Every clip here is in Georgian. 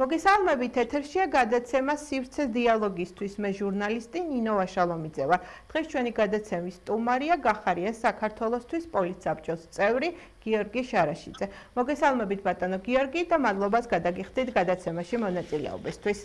მოგესალმებით, ეთერშია გადაცემა სივრცე დიალოგისთვის. მე ჟურნალისტი ნინო ვაშალომიძე ვარ. დღეს ჩვენი გადაცემის სტუმარია გახარია საქართველოსთვის პოლიტსაბჭოს წევრი გიორგი შარაშიძე. მოგესალმებით ბატონო გიორგი და მადლობას გადაგიხდით გადაცემაში მონაწილეობისთვის.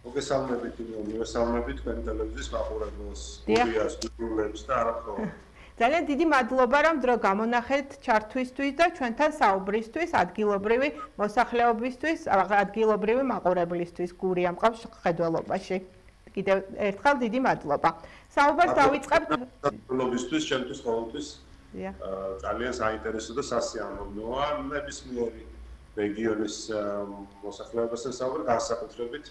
მოგესალმებით, მოგესალმებით თქვენი ტელევიზიის მაყურებელს, სტუდიას, გულებს და არაფერს. ძალიან დიდი მადლობა რომ დრო გამონახეთ ჩართვისთვის და ჩვენთან საუბრისთვის, ადგილობრივი მოსახლეობისთვის, ადგილობრივი მაყურებლისთვის გურია მყავს ხედველობაში. კიდევ ერთხელ დიდი მადლობა. საუბარს დავიწყებთ ადგილობისთვის, ჩემთვის ყოველთვის ძალიან საინტერესო და სასიამოვნოა ნებისმიერი რეგიონის მოსახლეობასთან საუბარი განსაკუთრებით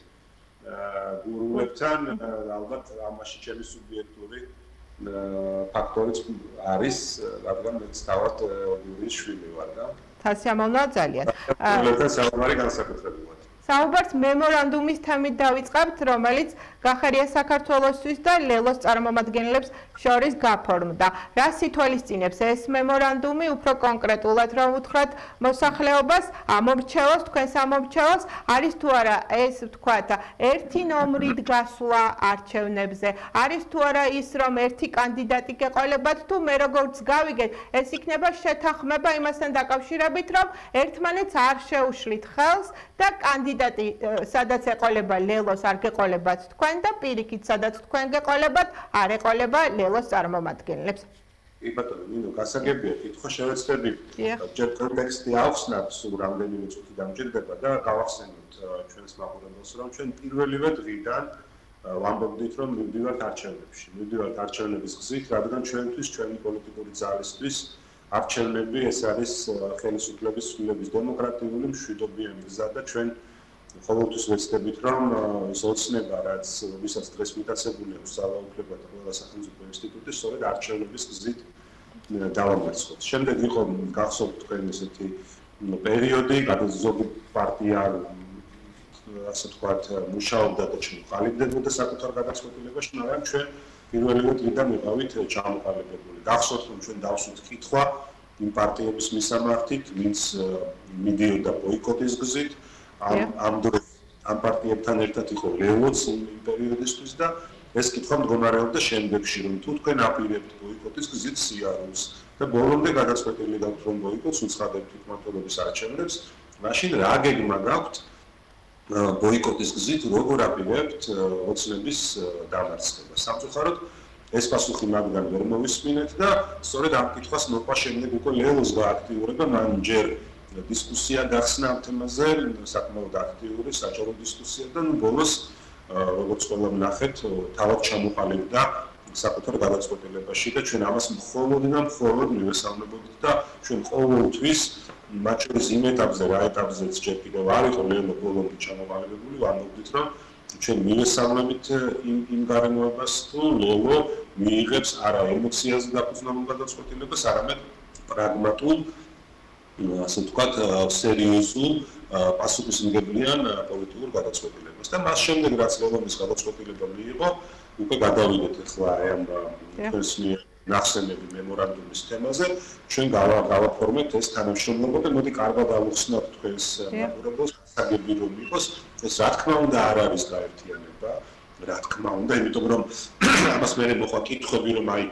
გურულებთან, ალბათ ამაში ჩემი სუბიექტური ფაქტორიც არის, რადგან მეც თავად გურის შვილი ვარ და სასიამოვნოა ძალიან. გურულებთან საუბარი განსაკუთრებულად. საუბარს მემორანდუმის თემით დავიწყებთ, რომელიც გახარია საქართველოსთვის და ლელოს წარმომადგენლებს შორის გაფორმდა. რას ითვალისწინებს ეს მემორანდუმი, უფრო კონკრეტულად რომ ვუთხრათ მოსახლეობას, ამომრჩევლს, თქვენს ამომრჩევლს, არის თუ არა ეს ვთქვათ, ერთი ნომრით გასვლა არჩევნებზე, არის თუ არა ის რომ ერთი კანდიდატი გეყოლებათ თუ მე როგორც გავიგეთ, ეს იქნება შეთანხმება იმასთან დაკავშირებით, რომ ერთმანეთს არ შეუშლით ხელს და კანდიდატი სადაც ეყოლება ლელოს არ გეყოლებათ თქვენ და პირიქით სადაც თქვენ გეყოლებათ არ ეყოლება ლელოს წარმომადგენლებს. კი ბატონო, ნინო, გასაგებია კითხვა შევეცდები. ჯერ კონტექსტი ახსნათ, სულ რამდენიმე წუთი დამჭირდება და გავახსენოთ ჩვენს მაყურებელს, რომ ჩვენ პირველივე დღიდან ვამბობდით, რომ მივდივართ არჩევნებში. მივდივართ არჩევნების გზით, რადგან ჩვენთვის, ჩვენი პოლიტიკური ძალისთვის არჩევნები ეს არის ხელისუფლების სრულების დემოკრატიული მშვიდობიანი გზა და ჩვენ ყოველთვის ვეცდებით, რომ ის ოცნება, რაც ვისაც დღეს მიტაცებული აქვს ძალაუფლებათა ყველა სახელმწიფო ინსტიტუტი, სწორედ არჩევნების გზით დავამარცხოთ. შემდეგ იყო გახსოვთ თქვენ ესეთი პერიოდი, რადგან ზოგი პარტია ასე ვთქვათ, მუშაობდა და ჩამოყალიბდებოდა საკუთარ გადაწყვეტილებაში, მაგრამ ჩვენ პირველივე დღიდან ვიყავით ჩამოყალიბებული. გახსოვთ, რომ ჩვენ დავსვით კითხვა იმ პარტიების მისამართით, ვინც მიდიოდა ბოიკოტის გზით. ამ პარტიებთან ერთად იყო ლელოც იმ პერიოდისთვის და ეს კითხვა მდგომარეობდა შემდეგში, რომ თუ თქვენ აპირებთ ბოიკოტის გზით სიარულს და ბოლომდე გადაწყვეტილი გაქვთ, რომ ბოიკოტს უცხადებთ თვითმმართველობის არჩევნებს, მაშინ რა გეგმა გაქვთ ბოიკოტის გზით როგორ აპირებთ ოცნების დამარცხება. სამწუხაროდ ეს პასუხი მაგდან ვერ მოვისმინეთ და სწორედ ამ კითხვას მოყვა შემდეგ უკვე ლელოს გააქტიურება, მან ჯერ დისკუსია გახსნა ამ თემაზე, საკმაოდ აქტიური საჯარო დისკუსია და ბოლოს როგორც ყველა ვნახეთ, თავად ჩამოყალიბდა საკუთარ გადაწყვეტილებაში და ჩვენ ამას მხოლოდ მივესალმებოდით და ჩვენ ყოველთვის მათ შორის იმ ეტაპზე, რა ეტაპზეც ჯერ კიდევ არ იყო ლელო ბოლომდე ჩამოყალიბებული, ვამბობდით, რომ ჩვენ მივესალმებით იმ გარემოებას, თუ ლელო მიიღებს არა ემოციაზე დაფუძნებულ გადაწყვეტილებას, არამედ პრაგმატულ ასე ვთქვათ, სერიოზულ პასუხისმგებლიან პოლიტიკურ გადაწყვეტილებას. და მას შემდეგ, რაც ლელონის გადაწყვეტილება მიიღო, უკვე გადავიდეთ ახლა ამ თქვენს მიერ ნახსენები მემორანდუმის თემაზე, ჩვენ გავაფორმეთ ეს თანამშრომლობა და მოდი კარგად ავუხსნათ თქვენს მაყურებელს, გასაგები რომ იყოს, ეს რა თქმა უნდა არ არის გაერთიანება, რა თქმა უნდა, იმიტომ რომ ამას მე მოხვა კითხვები, რომ აი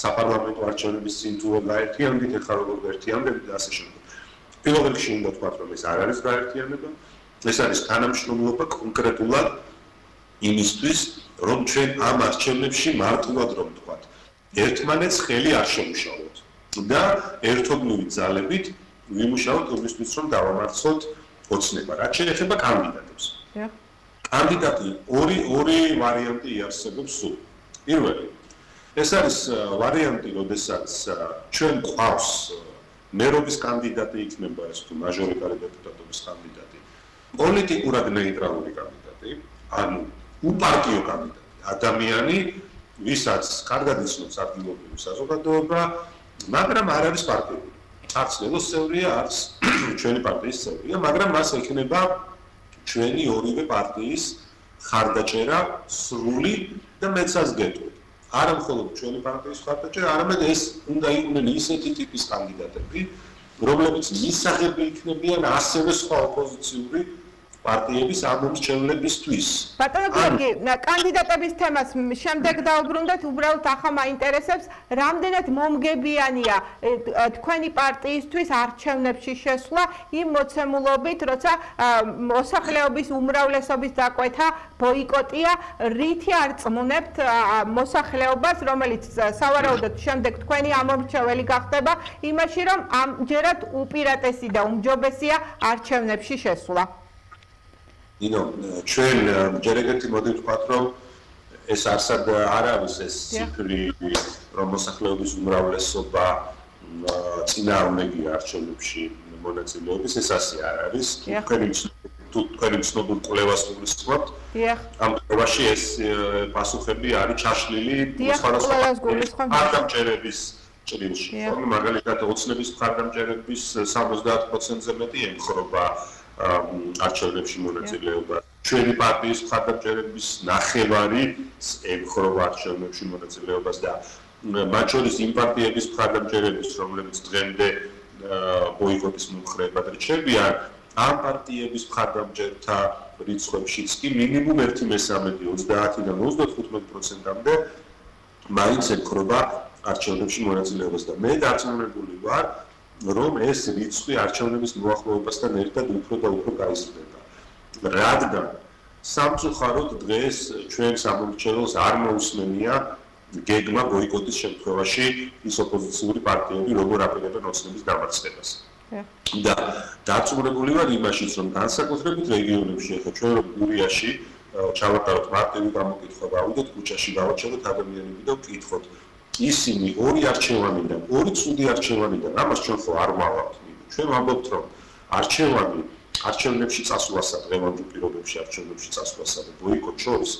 საპარლამენტო არჩევნების წინ თუ გაერთიანდით, ეხლა როგორ გაერთიანდებით და ასე შემდეგ. პირველ რიგში უნდა ვთქვათ, რომ ეს არ არის გაერთიანება, ეს არის თანამშრომლობა კონკრეტულად იმისთვის, რომ ჩვენ ამ არჩევნებში მარტივად რომ ვთქვათ, ერთმანეთს ხელი არ შევუშალოთ და ერთობლივი ძალებით ვიმუშაოთ იმისთვის, რომ დავამარცხოთ ოცნება. რაც შეეხება კანდიდატებს. კანდიდატი ორი ვარიანტი იარსებობს სულ. პირველი ეს არის ვარიანტი, როდესაც ჩვენ გვყავს მერობის კანდიდატი იქნება ეს თუ მაჟორიტარი დეპუტატობის კანდიდატი, პოლიტიკურად ნეიტრალური კანდიდატი, ანუ უპარტიო კანდიდატი, ადამიანი, ვისაც კარგად იცნობს ადგილობრივი საზოგადოება, მაგრამ არ არის პარტიული. არც ლელოს წევრია, არც ჩვენი პარტიის წევრია, მაგრამ მას ექნება ჩვენი ორივე პარტიის ხარდაჭერა სრული და მეცაზგეთო. არა მხოლოდ ჩვენი პარტიის ხარდაჭერა, არამედ ეს უნდა იყვნენ ისეთი ტიპის კანდიდატები, რომლებიც მისაღები იქნებიან ასევე სხვა ოპოზიციური პარტიების ამომრჩევლებისთვის. ბატონო გიორგი, კანდიდატების თემას შემდეგ დავუბრუნდეთ, უბრალოდ ახლა მაინტერესებს, რამდენად მომგებიანია თქვენი პარტიისთვის არჩევნებში შესვლა იმ მოცემულობით, როცა მოსახლეობის უმრავლესობის დაკვეთა ბოიკოტია, რითი არ წმუნებთ მოსახლეობას, რომელიც სავარაუდოდ შემდეგ თქვენი ამომრჩეველი გახდება იმაში, რომ ამჯერად უპირატესი და უმჯობესია არჩევნებში შესვლა. ნინო, ჩვენ ჯერ ეგეთი მოდი ვთქვათ, რომ ეს არსად არ არის ეს ციფრი, რომ მოსახლეობის უმრავლესობა წინააღმდეგია არჩევნებში მონაწილეობის, ეს ასე არ არის. თქვენი ცნობილ კვლევას გულისხმობთ. ამ კვლევაში ეს პასუხები არის ჩაშლილი სხვადასხვა მხარდამჭერების ჭრილში. მაგალითად, ოცნების მხარდამჭერების 70%-ზე მეტი ემხრობა არჩევნებში მონაწილეობა. ჩვენი პარტიის მხარდამჭერების ნახევარი ემხრობა არჩევნებში მონაწილეობას და მათ შორის იმ პარტიების მხარდამჭერების, რომლებიც დღემდე ბოიკოტის მომხრეებად რჩებიან, ამ პარტიების მხარდამჭერთა რიცხვებშიც კი მინიმუმ 1/3, 30-დან 35%-მდე მაინც ემხრობა არჩევნებში მონაწილეობას და მე დარწმუნებული ვარ, რომ ეს რიცხვი არჩევნების მოახლოებასთან ერთად უფრო და უფრო გაიზრდება. რადგან სამწუხაროდ დღეს ჩვენ სამომრჩეველს არ მოусმენია გეგმა ბოიკოტის შემთხვევაში ის ოპოზიციური პარტიები როგორ აპირებენ ოცნების დამარცხებას. და დარწმუნებული ვარ იმაშიც, რომ განსაკუთრებით რეგიონებში, ახლა ჩვენ რომ გურიაში ჩავატაროთ მარტივი გამოკითხვა, გავიდეთ ქუჩაში, გავაჩეროთ ადამიანები და ვკითხოთ ისინი ორი არჩევანიდან, ორი ცუდი არჩევანიდან, ამას ჩვენ ხო არ მალავთ. ჩვენ ვამბობთ, რომ არჩევანი არჩევნებში წასვლასა, დღევანდელ პირობებში არჩევნებში წასვლასა და ბოიკოტ შორის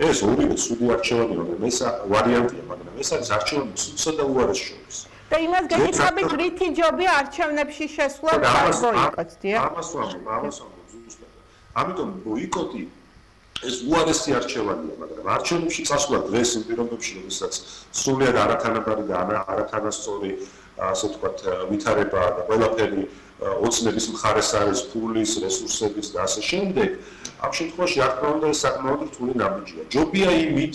ეს ორივე ცუდი არჩევანი, მაგრამ ეს ვარიანტია, მაგრამ ეს არის არჩევანი ცუდსა და უარეს შორის. და იმას გეკითხებით, რითი ჯობია არჩევნებში შესვლა და ბოიკოტს, დიახ? ამას ვამბობ ზუსტად. ამიტომ ბოიკოტი ეს უარესი არჩევანია, მაგრამ არჩევნებში წასვლა დღეს იმ პირობებში, როდესაც სრულიად არათანაბარი და არათანასწორი, ასე ვთქვათ, ვითარება და ყველაფერი ოცნების მხარეს არის, ფულის, რესურსების და ასე შემდეგ, ამ შემთხვევაში რა თქმა უნდა ეს საკმაოდ რთული ნაბიჯია. ჯობია იმით,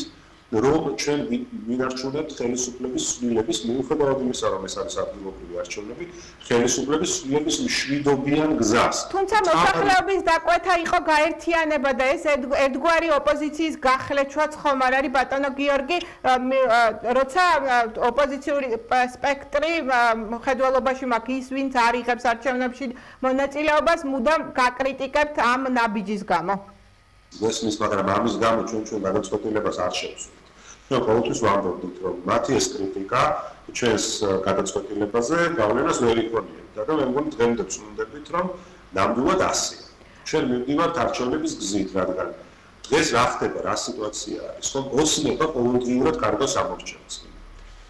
რომ ჩვენ ვინარჩუნებთ ხელისუფლების ცვლილების, მიუხედავად იმისა, რომ ეს არის ადგილობრივი არჩევნები, ხელისუფლების ცვლილების მშვიდობიან გზას. თუმცა მოსახლეობის დაკვეთა იყო გაერთიანება და ეს ერთგვარი ოპოზიციის გახლეჩვაც ხომ არ არის, ბატონო გიორგი, როცა ოპოზიციური სპექტრი მხედველობაში მაქვს ის, ვინც არ იღებს არჩევნებში მონაწილეობას, მუდამ გაკრიტიკებთ ამ ნაბიჯის გამო. გესმის, მაგრამ ამის გამო ჩვენ გადაწყვეტილებას არ შევცვლით. ჩვენ ყოველთვის ვამბობთ, რომ მათი ეს კრიტიკა ჩვენს გადაწყვეტილებაზე გავლენას ვერ იქონიებდა და მე მგონი დღემდე ვწუნდებით, რომ ნამდვილად ასეა. ჩვენ მივდივართ არჩევნების გზით, რადგან დღეს რა ხდება, რა სიტუაცია არის, რომ ოცნება ყოველდღიურად კარგავს ამორჩევას.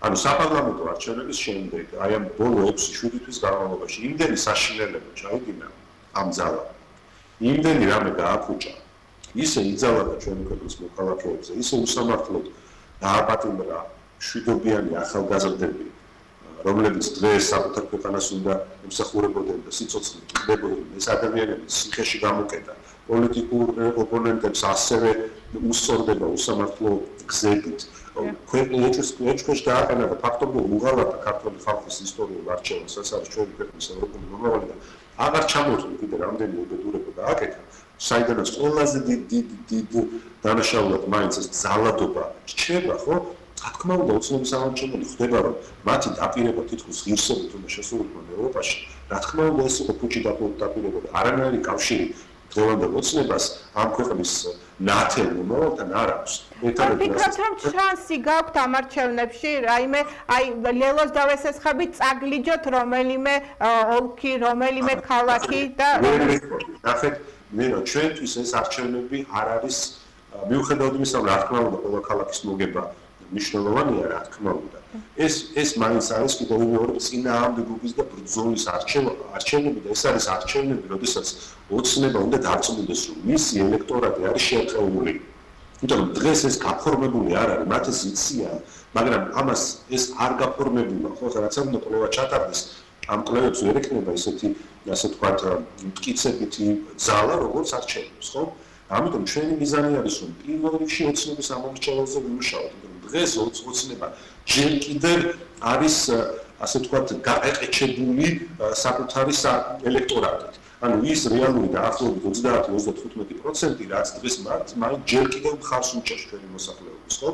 ანუ საპარლამენტო არჩევნების შემდეგ, აი ამ ბოლო 6-7 თვის განმავლობაში იმდენი საშინელება ჩაიდინა ამ ძალამ. იმდენი რამე გააფუჭა. ისე იძალა ჩვენი ქვეყნის მოქალაქეებზე, ისე უსამართლოდ დააპატიმრა მშვიდობიანი ახალგაზრდები, რომლებიც დღეს საკუთარ ქვეყანას უნდა ემსახურებოდნენ და სიცოცხლე ტკბებოდნენ, ეს ადამიანები ციხეში გამოკეტა, პოლიტიკურ ოპონენტებს ასევე უსწორდება უსამართლო გზებით. ქვეყნებს დააყენა და ფაქტობრივად უღალატა ქართული ხალხის ისტორიულ არჩევანს, რაც არის ჩვენი ქვეყნის ევროპული მომავალი და აღარ ჩამოთვლი კიდე რამდენი უბედურება გააკეთა. საიდანაც ყველაზე დიდ დანაშაულად მაინც ეს ძალადობა რჩება, ხო? რა თქმა უნდა, ოცნების ამორჩენელი ხდება, რომ მათი დაპირება თითქოს ღირსობით უნდა შესრულიყო ევროპაში. რა თქმა უნდა, ეს იყო ფუჭი დაპირება და არანაირი კავშირი დღევანდელ ოცნებას ამ ქვეყნის ნათელ მომავალთან არ აქვს. ვფიქრობთ, რომ შანსი გაქვთ ამ არჩევნებში, რაიმე, აი ლელოს დავესესხებით, წაგლიჯოთ რომელიმე ოლქი, რომელიმე ქალაქი და ნახეთ ნერო ჩვენთვის ეს არჩევნები არ არის მიუხედავად იმისა, რომ რა თქმა უნდა ყველა ქალაქის მოგება მნიშვნელოვანია, რა თქმა უნდა. ეს მაინც არის კიდევ მეორე წინააღმდეგობის და ბრძოლის არჩევნები და ეს არის არჩევნები, როდესაც ოცნება უნდა დარწმუნდეს, რომ მისი ელექტორატი არის შერყეული. იმიტომ რომ დღეს ეს გაფორმებული არ არის, მათ ეს იციან, მაგრამ ამას ეს არ გაფორმებულა, ხო, რაც უნდა კვლევა ჩატარდეს. ამ კვლევებს ვერ ექნება ისეთი, ასე ვთქვათ, მტკიცებითი ძალა, როგორც არჩევნებს, ხო? ამიტომ ჩვენი მიზანი არის, რომ პირველ რიგში ოცნების ამორჩეველზე ვიმუშაოთ, იმიტომ რომ დღეს ოცნება ჯერ კიდევ არის, ასე ვთქვათ, გაყეყეჩებული საკუთარი ელექტორატით. ანუ ის რეალური დაახლოებით 30-35%, რაც დღეს მაინც ჯერ კიდევ მხარს უჭერს ჩვენი მოსახლეობის, ხო?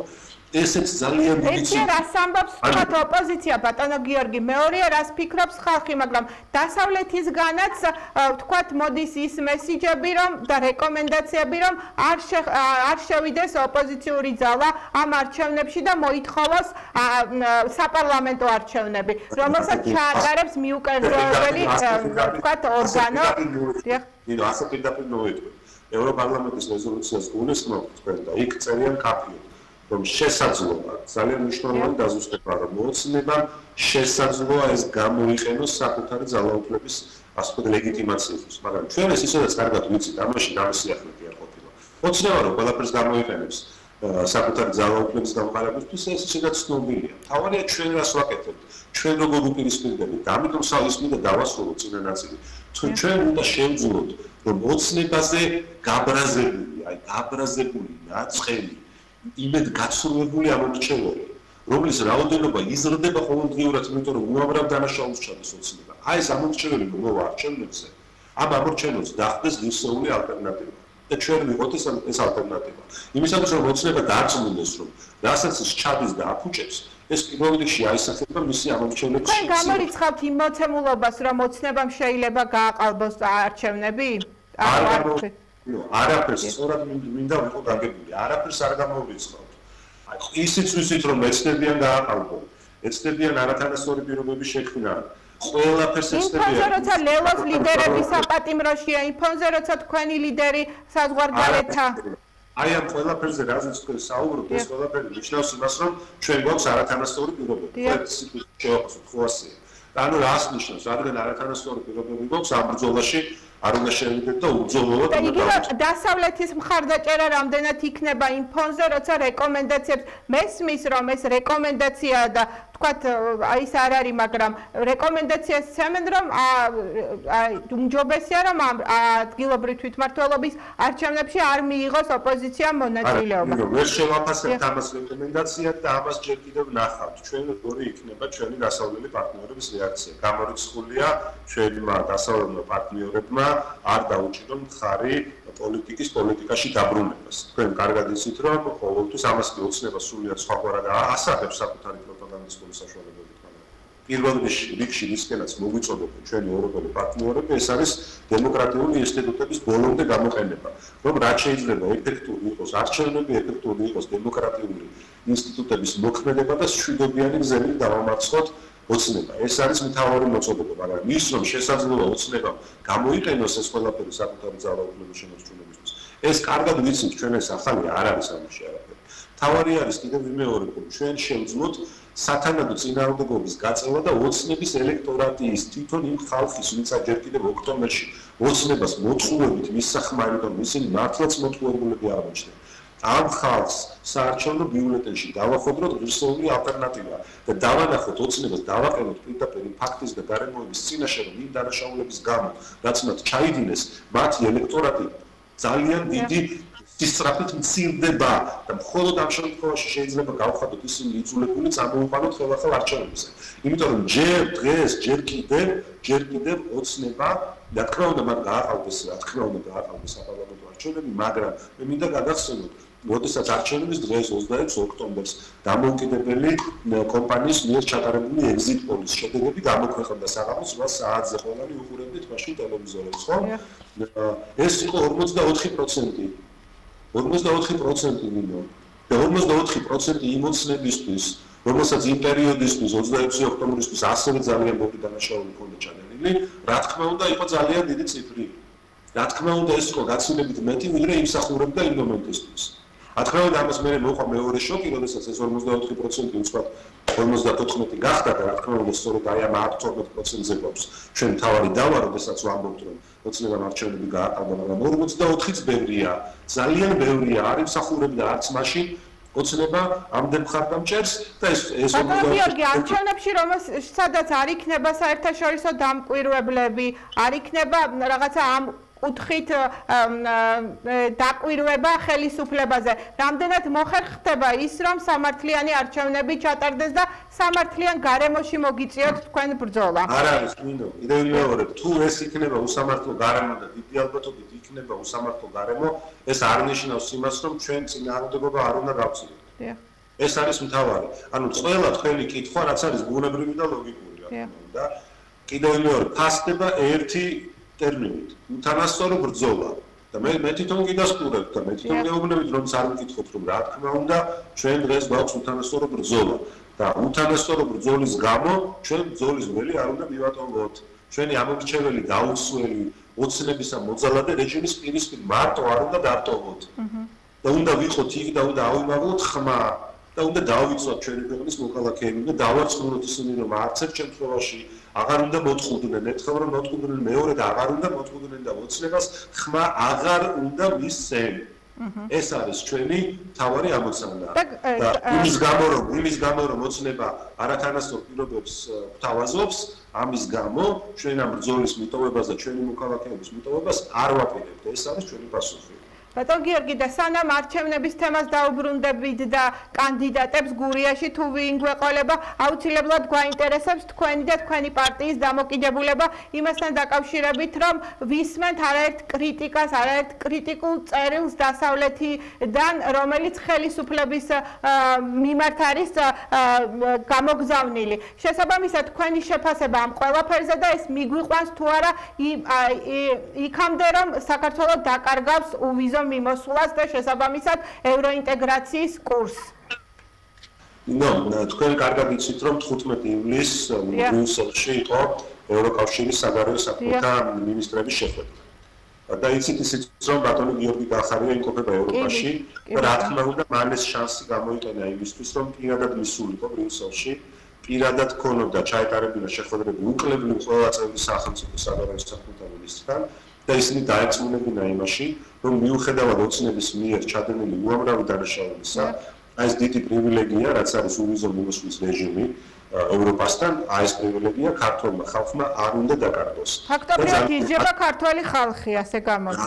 ესეც ძალიან დიდი ციფრია. რას ამბობს თქვათ ოპოზიცია ბატონო გიორგი, მეორეა რას ფიქრობს ხალხი, მაგრამ დასავლეთისგანაც თქვათ მოდის ის მესიჯები რომ და რეკომენდაციები რომ არ შევიდეს ოპოზიციური ძალა ამ არჩევნებში და მოითხოვოს საპარლამენტო არჩევნები, რომელსაც ჩაატარებს მიუკერძოებელი თქვათ ორგანო. ნინო, ასე პირდაპირ მოვიყვეთ. ევროპარლამენტის რეზოლუციას გულისხმობთ თქვენ და იქ წერიან კაფეო. რომ შესაძლოა ძალიან მნიშვნელოვანი დაზუსტება რომ ოცნებამ შესაძლოა ეს გამოიყენოს საკუთარი ძალაუფლების ასე ვთქვათ ლეგიტიმაციისთვის, მაგრამ ჩვენ ეს ისედაც კარგად ვიცით, ამაში დამსიახლეთი არ ყოფილა. ოცნება რომ ყველაფერს გამოიყენებს საკუთარი ძალაუფლების გამყარებისთვის, ეს ისედაც ცნობილია. თავარია ჩვენ რას ვაკეთებთ, ჩვენ როგორ უპირისპირდებით, ამიტომ სალისმი და დავასრულოთ წინა ნაწილი. ჩვენ უნდა შევძლოთ რომ ოცნებაზე გაბრაზებული ნაწყელი იმედ გაცურვებული ამორჩეველი, რომლის რაოდენობა იზრდება ყოველდღიურად, იმიტომ რომ უამრავ დანაშაულს ჩადის ოცნება. აი ეს ამორჩეველი მოვა არჩევნებზე, ამ ამორჩევნებს დახვდეს ღირსეული ალტერნატივა. და ჩვენ ვიყოთ ეს ალტერნატივა. იმისათვის რომ ოცნება დარწმუნდეს, რომ რასაც ის ჩადის და აფუჭებს, ეს პირველ რიგში აისახება მისი ამორჩევლების. თქვენ გამორიცხავთ იმ მოცემულობას, რომ ოცნებამ შეიძლება გააყალბოს არჩევნები? არაფერს სწორად მინდა ვიყო გაგებული. არაფერს არ გამოვიწყავთ. აი ისიც ვიცით რომ ეცდებიან გააყალბონ. ეცდებიან არათანასწორი პირობების შექმნა. ყველაფერს ეცდებიან. იმ როცა ლელოს ლიდერები საპატიმროშია, იმ ფონზე როცა თქვენი ლიდერი საზღვარგარეთთა. აი ამ ყველაფერზე რაზეც თქვენ საუბრობთ, ეს ყველაფერი ნიშნავს იმას, რომ ჩვენ გვაქვს არათანასწორი პირობები. ეს შევახსოვთ ხო ასეა. ანუ რას ნიშნავს? რადგან არათანასწორი პირობები გვაქვს ამ ბრძოლაში არ უნდა შევიდეთ და უბრძოლოთ. და იგი დასავლეთის მხარდაჭერა რამდენად იქნება იმ ფონზე, როცა რეკომენდაციებს მესმის, რომ ეს რეკომენდაციაა და თქვათ ის არ არის, მაგრამ რეკომენდაციას სცემენ, რომ უმჯობესია, რომ ადგილობრივი თვითმმართველობის არჩევნებში არ მიიღოს ოპოზიციამ მონაწილეობა. ვერ შევაფასებთ ამას რეკომენდაციად და ამას ჯერ კიდევ ნახავთ. ჩვენ როგორი იქნება ჩვენი დასავლელი პარტნიორების რეაქცია. გამორიცხულია ჩვენმა დასავლელმა პარტნიორებმა არ დაუჭირონ მხარი პოლიტიკაში დაბრუნებას. თქვენ კარგად იცით, რომ ყოველთვის ამას კი ოცნება სრულიად სხვაგვარად ასახებს საკუთარი პროპაგანდისტული საშუალებებით, მაგრამ პირველ რიგში ისკენაც მოგვიწოდებენ ჩვენი ევროპელი პარტნიორები, ეს არის დემოკრატიული ინსტიტუტების ბოლომდე გამოყენება, რომ რაც შეიძლება ეფექტური იყოს არჩევნები, ეფექტური იყოს დემოკრატიული ინსტიტუტების მოქმედება და მშვიდობიანი გზები დავამარცხოთ ოცნება. ეს არის მთავარი მოწოდება, მაგრამ ის რომ შესაძლოა ოცნებამ გამოიყენოს ეს ყველაფერი საკუთარი ძალაუფლების შემორჩენებისთვის. ეს კარგად ვიცით, ჩვენ ეს ახალი არ არის ამაში არაფერი. მთავარი არის კიდევ ვიმეორებ, რომ ჩვენ შევძლოთ სათანადო წინააღმდეგობის გაწევა და ოცნების ელექტორატის თვითონ იმ ხალხის, ვინც ჯერ კიდევ ოქტომბერში ოცნებას მოწვევით მისახმარებდა, ისინი მართლაც მოწვეულები აღმოჩნდნენ. ამ ხალხს საარჩევნო ბიულეტენში დავახვედროთ ღირსეული ალტერნატივა და დავანახოთ ოცნებას, დავაყენოთ პირდაპირ ფაქტის და გარემოების წინაშე, რომ იმ დანაშაულების გამო, რაც მათ ჩაიდინეს, მათი ელექტორატი ძალიან დიდი სისწრაფით მცირდება და მხოლოდ ამ შემთხვევაში შეიძლება გავხადოთ ისინი იძულებული წამოუყალოთ ხელახალ არჩევნებზე. იმიტომ რომ ჯერ კიდევ ოცნება, რა თქმა უნდა, მათ გააყალბეს საპარლამენტო არჩევნები, მაგრამ მე მინდა გადაგხსენოთ, როდესაც არჩევნების დღეს 26 ოქტომბერს დამოუკიდებელი კომპანიის მიერ ჩატარებული exit polls შედეგები გამოქვეყნდა საღამოს 8 საათზე, ყველანი უყურებდით მაშინ ტელევიზორებს, ხო? ეს იყო 44%. 44% მინო და 44% იმ ოცნებისთვის, რომელსაც იმ პერიოდისთვის 26 ოქტომბრისთვის ასევე ძალიან ბევრი დანაშაული ჰქონდა ჩადენილი, რა თქმა უნდა, იყო ძალიან დიდი ციფრი. რა თქმა უნდა, ეს იყო გაცილებით მეტი, ვიდრე იმსახურებდა იმ მომენტისთვის. რა თქმა უნდა, ამას მე მოყვა მეორე შოკი, როდესაც ეს 44% უცბად 54 გახდა და რა თქმა უნდა, სწორედ აი ამ 12%-ზე გვაქვს ჩვენ მთავარი დავა, როდესაც ვამბობთ, რომ ოცნებამ არჩევნები გააყალბა, მაგრამ 44-ც ბევრია, ძალიან ბევრია, არ იმსახურებდა არც მაშინ ოცნება ამდენ მხარდამჭერს და ეს გიორგი, არჩევნებში სადაც არ იქნება საერთაშორისო დამკვირვებლები, არ იქნება რაღაცა ამ კუთხით დაკვირვება ხელისუფლებაზე. რამდენად მოხერხდება ის, რომ სამართლიანი არჩევნები ჩატარდეს და სამართლიან გარემოში მოგიწიოთ თქვენ ბრძოლა? არ არის, მინდო. კიდევ მეორე, თუ ეს იქნება უსამართლო გარემო და დიდი ალბათობით იქნება უსამართლო გარემო, ეს არ ნიშნავს იმას, რომ ჩვენ წინააღმდეგობა არ უნდა გავწიოთ. ეს არის მთავარი. ანუ ყველა თქვენი კითხვა, რაც არის ბუნებრივი და ლოგიკური, რა თქმა უნდა. კიდევ მეორე, ფასდება ერთი ტერმინით უთანასწორო ბრძოლა და მე თვითონ გიდასტურებ და მე თვითონ გეუბნებით რომ არ მკითხოთ რომ რა თქმა უნდა ჩვენ დღეს გვაქვს უთანასწორო ბრძოლა და უთანასწორო ბრძოლის გამო ჩვენ ბრძოლის ველი არ უნდა მივატოვოთ ჩვენი ამორჩეველი გაუცვლელი ოცნებისა მოძალადე რეჟიმის პირისპირ მარტო არ უნდა დატოვოთ და უნდა ვიყოთ იქ და უნდა ავიმაღლოთ ხმა და უნდა დავიცვათ ჩვენი ქვეყნის მოქალაქეები და დავარწმუნოთ ისინი რომ არც ერთ შემთხვევაში აღარ უნდა მოწყუდნენ, ერთხელ რომ მოწყუდნენ მეორე და აღარ უნდა მოწყუდნენ და ოცნებას ხმა აღარ უნდა მისცენ. ეს არის ჩვენი მთავარი ამოცანა. და იმის გამო რომ ოცნება არათანასწორ პირობებს გვთავაზობს, ამის გამო ჩვენ ამ ბრძოლის მიტოვებას და ჩვენი მოქალაქეების მიტოვებას არ ვაპირებთ. ეს არის ჩვენი პასუხი. ბატონ გიორგი და სანამ არჩევნების თემას დაუბრუნდებით და კანდიდატებს გურიაში თუ ვინ გვეყოლება, აუცილებლად გვაინტერესებს თქვენი და თქვენი პარტიის დამოკიდებულება იმასთან დაკავშირებით, რომ ვისმენთ არაერთ კრიტიკას, არაერთ კრიტიკულ წერილს დასავლეთიდან, რომელიც ხელისუფლების მიმართ არის გამოგზავნილი. შესაბამისად, თქვენი შეფასება ამ ყველაფერზე და ეს მიგვიყვანს თუ არა იქამდე, რომ საქართველო დაკარგავს უვიზო მიმოსვლას და შესაბამისად ევროინტეგრაციის კურსს. თქვენ კარგად იცით, რომ 15 ივლისს ბრიუსელში იყო ევროკავშირის საგარეო საქმეთა მინისტრების შეხვედრა. და იცით ისიც, რომ ბატონი გიორგი გახარია იმყოფება ევროპაში და რა თქმა უნდა, მან ეს შანსი გამოიყენა იმისთვის, რომ პირადად მისულიყო ბრიუსელში, პირადად ქონოდა ჩაეტარებინა შეხვედრები უკლებლივ ყველა წევრი სახელმწიფო საგარეო საქმეთა მინისტრთან და ისინი დაეწმუნებინა იმაში, რომ მიუხედავად ოცნების მიერ ჩადენილი უამრავი დანაშაულებისა, ეს დიდი პრივილეგია, რაც არის უვიზო მიმოსვლის რეჟიმი ევროპასთან, ეს პრივილეგია ქართულმა ხალხმა არ უნდა დაკარგოს. ფაქტობრივად იჯება ქართველი ხალხი, ასე გამოდის.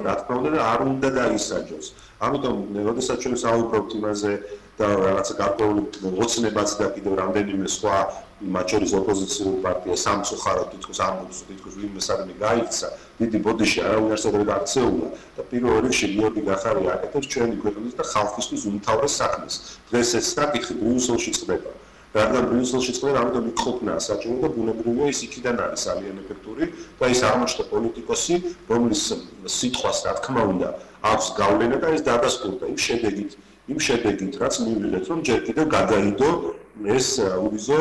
რა თქმა უნდა და არ უნდა დაისაჯოს. ამიტომ, როდესაც ჩვენ საუბრობთ იმაზე და რაღაცა გარკვეული ოცნებაც და კიდევ რამდენიმე სხვა მათ შორის ოპოზიციურ პარტია სამწუხაროდ თითქოს ამბობს, თითქოს ვინმე სადმე გაიქცა, დიდი ბოდიში არავინ არსად არ გაქცეულა და პირველ რიგში გიორგი გახარია აკეთებს ჩვენი ქვეყნის და ხალხისთვის უმთავრეს საქმეს. დღეს ეს საკითხი ბრიუსელში წყდება. რადგან ბრიუსელში წყდება, ამიტომ იყოფნა საჭირო და ბუნებრივია ის იქიდან არის ძალიან ეფექტური და ის აღმოჩნდა პოლიტიკოსი, რომლის სიტყვას რა თქმა უნდა აქვს გავლენა და ის დადასტურდა იმ შედეგით, რაც მივიღეთ, რომ ჯერ კიდევ გადაიდო ეს უვიზო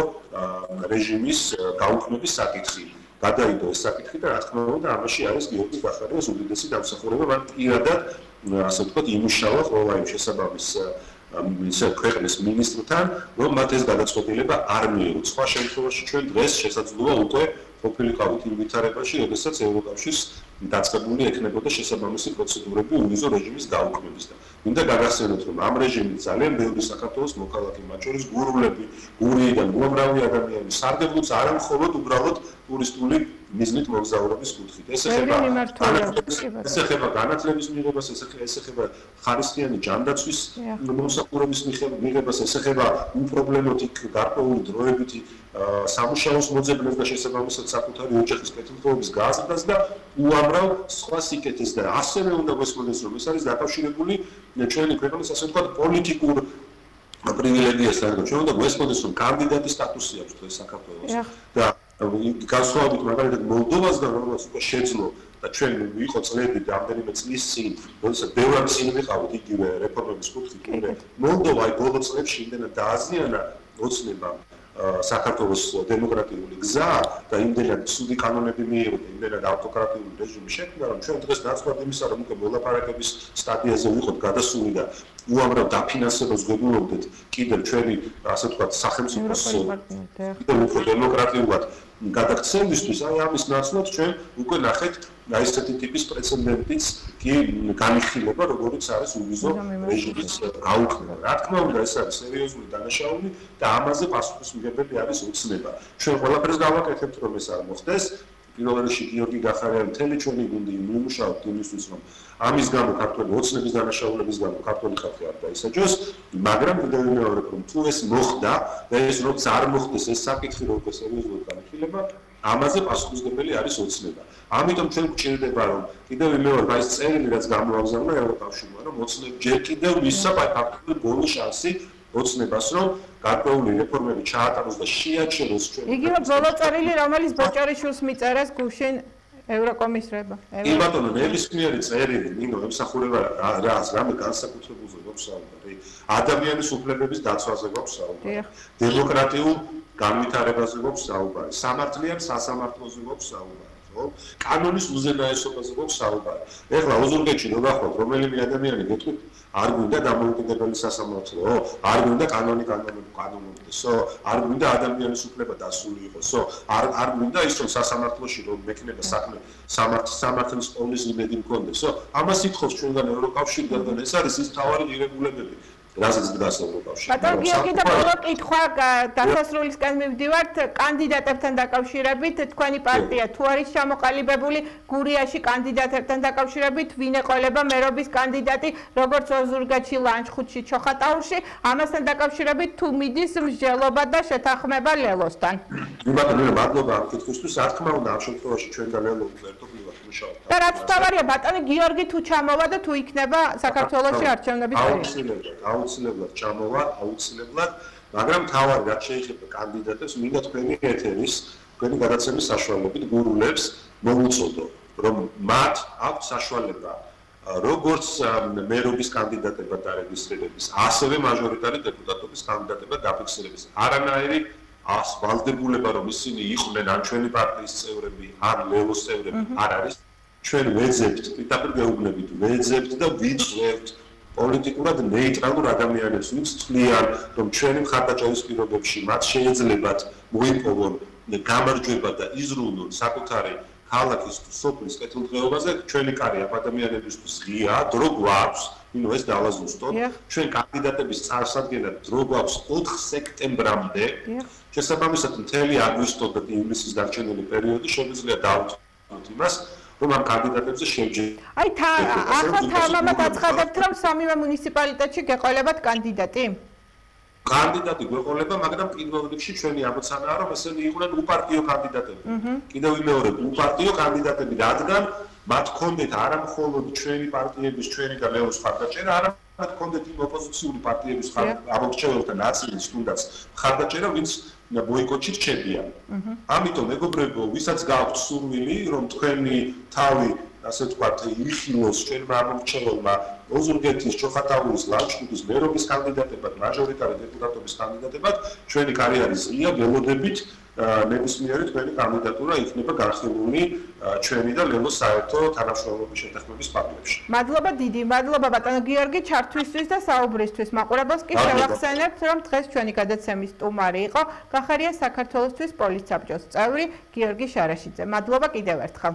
რეჟიმის გაუქმების საკითხი. გადაიდო ეს საკითხი და რა თქმა უნდა ამაში არის გიორგი გახარიას უდიდესი დამსახურება, მან პირადად ასე ვთქვათ იმუშავა ყველა იმ შესაბამის ქვეყნის მინისტრთან, რომ მათ ეს გადაწყვეტილება არ მიიღოთ. სხვა შემთხვევაში ჩვენ დღეს შესაძლოა უკვე ყოფილიყავით იმ ვითარებაში, როდესაც ევროკავშირს დაწყებული ექნებოდა შესაბამისი პროცედურები უვიზო რეჟიმის გაუქმების და მინდა გაგახსენოთ, რომ ამ რეჟიმით ძალიან ბევრი საქართველოს მოქალაქე, მათ შორის გურულები, გურიიდან უამრავი ადამიანი სარგებლობს არა მხოლოდ უბრალოდ ტურისტული მიზნით მოგზაურობის კუთხით. ეს ეხება განათლების მიღებას, ეს ეხება ხარისხიანი ჯანდაცვის მომსახურების მიღებას, ეს ეხება უპრობლემოდ იქ გარკვეული დროებითი სამუშაოს მოძებნებას და შესაბამისად საკუთარი ოჯახის კეთილდღეობის გაზრდას და უამრავ სხვა სიკეთეს და ასევე უნდა გვესმოდეს, რომ ეს არის დაკავშირებული ჩვენი ქვეყნის ასე ვთქვათ პოლიტიკურ პრივილეგიასთან. ჩვენ უნდა გვესმოდეს, რომ კანდიდატის სტატუსი აქვს დღეს საქართველოს და განსხვავებით მაგალითად მოლდოვასგან, რომელსაც უკვე შეძლო და ჩვენ ვიყო წლები და რამდენიმე წლის წინ, როდესაც ბევრად წინ ვიყავით იგივე რეფორმების კუთხით, მოლდოვა ბოლო წლებში იმდენად დააზიანა ოცნებამ საქართველოს დემოკრატიული გზა და იმდენად ცუდი კანონები მიიღო და იმდენად ავტოკრატიული რეჟიმი შექმნა, რომ ჩვენ დღეს ნაცვლად იმისა, რომ უკვე მოლაპარაკების სტადიაზე ვიყოთ გადასული და უამრავ დაფინანსებას გვეუბნებოდეთ კიდევ ჩვენი ასე ვთქვათ სახელმწიფოს კიდევ უფრო დემოკრატიულად გადაქცევისთვის, აი ამის ნაცვლად ჩვენ უკვე ნახეთ ესეთი ტიპის პრეცედენტიც კი განიხილება, როგორც არის უვიზო რეჟიმის გაუქმება. რა თქმა უნდა, ეს არის სერიოზული დანაშაული და ამაზე პასუხისმგებელი არის ოცნება. ჩვენ ყველაფერს გავაკეთებთ, რომ ეს არ მოხდეს. პირველ რიგში გიორგი გახარიანი მთელი ჩვენი გუნდი იმუშავებთ იმისთვის, რომ ამის გამო ქართული ოცნების დანაშაულების გამო ქართული ხალხი არ დაისაჯოს, მაგრამ კიდევ ვიმეორებ, რომ თუ ეს მოხდა და ეს როცა არ მოხდეს ეს საკითხი როგორც სერიოზულად განხილება, ამაზე პასუხისმგებელი არის ოცნება. ამიტომ ჩვენ გვჭირდება, რომ კიდევ ვიმეორებ, აი ეს წერილი რაც გამოაგზავნა ევროკავშირმა, რომ ოცნებ ჯერ კიდევ მისცა ქართული ბოლო შანსი ოცნებას, რომ გარკვეული რეფორმები ჩაატაროს და შეაჩეროს ჩვენ. იგივე ბოლო წერილი, რომელიც ბოჭორიშვილს მიწერეს გუშინ ევროკომისრება. კი ბატონო, ნებისმიერი წერილი, ნინო, ემსახურება რამე განსაკუთრებულზე გვაქვს საუბარი. ადამიანის უფლებების დაცვაზე გვაქვს საუბარი. დემოკრატიულ განვითარებაზე გვაქვს საუბარი. სამართლიან სასამართლოზე გვაქვს საუბარი. კანონის უზენაესობაზე გვაქვს საუბარი. ეხლა ოზურგეთში რო გახვალთ, რომელიმე ადამიანი გეტყვით, არ გვინდა დამოუკიდებელი სასამართლო, არ გვინდა კანონობდესო, არ გვინდა ადამიანის უფლება დასული იყოსო, არ გვინდა ის რომ სასამართლოში რომ მექნება საქმე სამართლის პოვნის იმედი მქონდესო. ამას ითხოვს ჩვენგან ევროკავშირიდან და ეს არის ის თავარი დირეგულებები. რაზეც დგას ევროკავშირი. ბატონ გიორგი და ბოლო კითხვა დასასრულისკენ მივდივართ კანდიდატებთან დაკავშირებით თქვენი პარტია თუ არის ჩამოყალიბებული გურიაში კანდიდატებთან დაკავშირებით ვინ ეყოლება მერობის კანდიდატი როგორც ოზურგეთში ლანჩხუთში ჩოხატაურში ამასთან დაკავშირებით თუ მიდის მსჯელობა და შეთანხმება ლელოსთან. ბატონო მადლობა ამ კითხვისთვის რა თქმა უნდა ამ შემთხვევაში ჩვენ და ლელო ერთობლივად მუშაობთ. და რაც თავარია ბატონი გიორგი თუ ჩამოვა და თუ იქნება საქართველოში არჩევნების პერიოდი აუცილებლად ჩამოვა, აუცილებლად, მაგრამ თავარი რაც შეიძლება კანდიდატებს მინდა თქვენი ეთერის, თქვენი გადაცემის საშუალებით გურულებს მოუწოდო, რომ მათ აქვს საშუალება როგორც მერობის კანდიდატებად დარეგისტრირების, ასევე მაჟორიტარი დეპუტატობის კანდიდატებად დაფიქსირების. არანაირი ვალდებულება რომ ისინი იყვნენ ან ჩვენი პარტიის წევრები, ან ლელოს წევრები არ არის. ჩვენ ვეძებთ, პირდაპირ გეუბნებით, ვეძებთ და ვიწვევთ პოლიტიკურად ნეიტრალურ ადამიანებს, ვინც თვლიან, რომ ჩვენი მხარდაჭერის პირობებში მათ შეეძლებათ მოიპოვონ გამარჯვება და იზრუნონ საკუთარი ქალაქის თუ სოფლის კეთილდღეობაზე, ჩვენი კარი ამ ადამიანებისთვის ღია, დრო გვაქვს, ნუ ეს დავაზუსტოთ. ჩვენ კანდიდატების წარსადგენად დრო გვაქვს 4 სექტემბრამდე. შესაბამისად, მთელი აგვისტო და ივლისის დარჩენილი პერიოდი შეგვიძლია დავუწყოთ იმას, რომ ამ კანდიდატებზე შევჯეროთ. აი ახლა თამამად აცხადებთ, რომ სამივე მუნიციპალიტეტში გეყოლებათ კანდიდატი? კანდიდატი გვეყოლება, მაგრამ პირველ რიგში ჩვენი ამოცანაა, რომ ესენი იყვნენ უპარტიო კანდიდატები. კიდევ ვიმეორებ, უპარტიო კანდიდატები, რადგან მათ ჰქონდეთ არა მხოლოდ ჩვენი პარტიების, ჩვენი და ლეოს მხარდაჭერა, არამედ ჰქონდეთ იმ ოპოზიციური პარტიების ამორჩეველთა ნაწილის თუნდაც მხარდაჭერა, ვინც ბოიკოტში რჩებიან. ამიტომ მეგობრებო, ვისაც გაქვთ სურვილი, რომ თქვენი თავი, ასე ვთქვათ, იხილოს ჩვენმა ამორჩეველმა ოზურგეთის, ჩოხატაურის, ლანჩხუთის მერობის კანდიდატებად, მაჟორიტარი დეპუტატობის კანდიდატებად, ჩვენი კარი არის ღია, ველოდებით ნებისმიერი თქვენი კანდიდატურა იქნება განხილული ჩვენი და ლელოს საერთო თანამშრომლობის შეთანხმების ფარგლებში. მადლობა დიდი, მადლობა ბატონო გიორგი ჩართვისთვის და საუბრისთვის. მაყურებელს კი შევახსენებთ, რომ დღეს ჩვენი გადაცემის სტუმარი იყო გახარია საქართველოსთვის პოლიტსაბჭოს წევრი გიორგი შარაშიძე. მადლობა კიდევ ერთხელ.